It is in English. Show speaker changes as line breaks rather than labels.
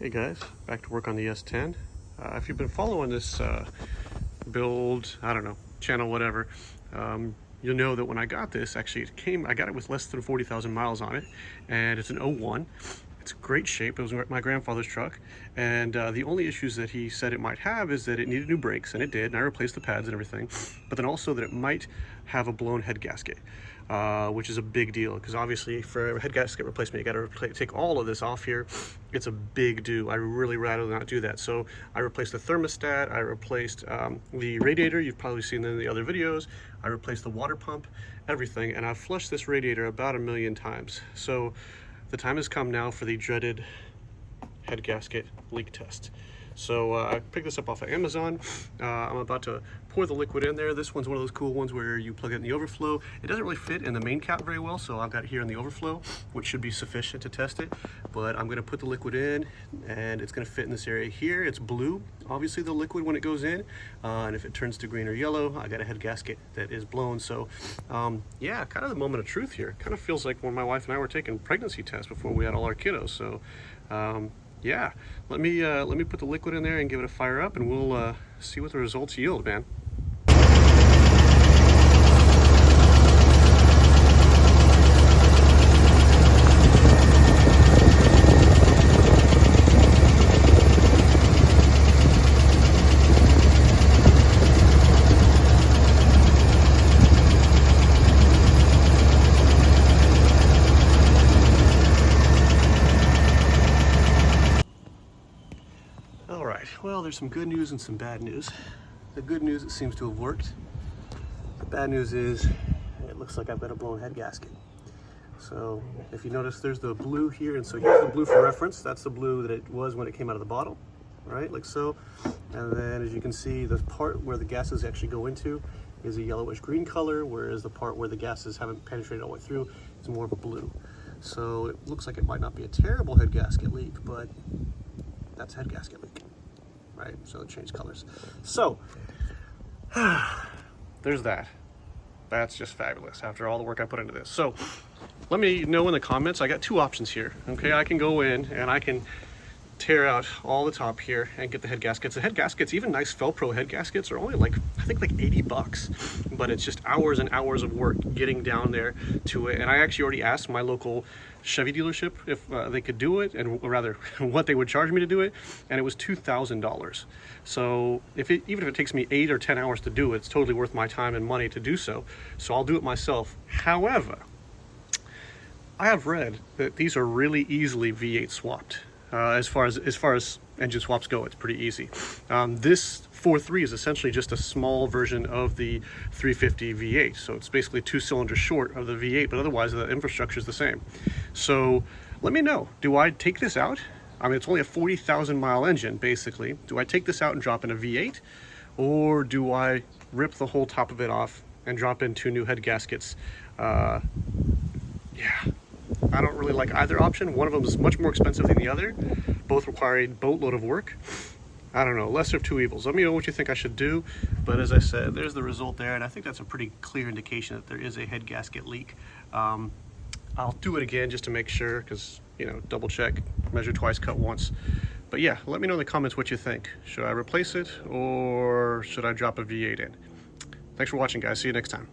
Hey guys, back to work on the S10. If you've been following this build, I don't know, channel, whatever, you'll know that when I got this, actually I got it with less than 40,000 miles on it, and it's an 01. It's great shape. It was my grandfather's truck, and the only issues that he said it might have is that it needed new brakes, and it did, and I replaced the pads and everything, but then also that it might have a blown head gasket, which is a big deal, because obviously for a head gasket replacement, you got to take all of this off here. It's a big do. I really rather not do that. So I replaced the thermostat, I replaced the radiator, you've probably seen in the other videos, I replaced the water pump, everything, and I've flushed this radiator about 1 million times. So the time has come now for the dreaded head gasket leak test. So I picked this up off of Amazon. I'm about to pour the liquid in there. This one's one of those cool ones where you plug it in the overflow. It doesn't really fit in the main cap very well, so I've got it here in the overflow, which should be sufficient to test it. But I'm gonna put the liquid in, and it's gonna fit in this area here. It's blue, obviously, the liquid when it goes in. And if it turns to green or yellow, I got a head gasket that is blown. So yeah, kind of the moment of truth here. Kind of feels like when my wife and I were taking pregnancy tests before we had all our kiddos. So yeah, let me put the liquid in there and give it a fire up, and we'll see what the results yield, man. All right, well, there's some good news and some bad news. The good news, it seems to have worked. The bad news is it looks like I've got a blown head gasket. So if you notice, there's the blue here, and so here's the blue for reference. That's the blue that it was when it came out of the bottle, right, like so. And then as you can see, the part where the gases actually go into is a yellowish green color, whereas the part where the gases haven't penetrated all the way through is more of a blue. So it looks like it might not be a terrible head gasket leak, but that's head gasket leak, right? So it changed colors. So there's that. That's just fabulous after all the work I put into this. So let me know in the comments. I got two options here. Okay, I can go in and I can tear out all the top here and get the head gaskets. The head gaskets, even nice Felpro head gaskets, are only like, I think like 80 bucks, but it's just hours and hours of work getting down there to it. And I actually already asked my local Chevy dealership if they could do it, and or rather what they would charge me to do it, and it was $2,000. So even if it takes me 8 or 10 hours to do it, it's totally worth my time and money to do so. So I'll do it myself. However, I have read that these are really easily V8 swapped. As far as engine swaps go, it's pretty easy. This 4.3 is essentially just a small version of the 350 V8, so it's basically 2 cylinders short of the V8, but otherwise the infrastructure is the same. So let me know, do I take this out? I mean, it's only a 40,000 mile engine, basically. Do I take this out and drop in a V8, or do I rip the whole top of it off and drop in 2 new head gaskets? Yeah. I don't really like either option. One of them is much more expensive than the other. Both require a boatload of work. I don't know, lesser of two evils. Let me know what you think I should do. But as I said, there's the result there, and I think that's a pretty clear indication that there is a head gasket leak. I'll do it again just to make sure, because, you know, double check, measure twice, cut once. But yeah, let me know in the comments what you think. Should I replace it, or should I drop a V8 in? Thanks for watching, guys. See you next time.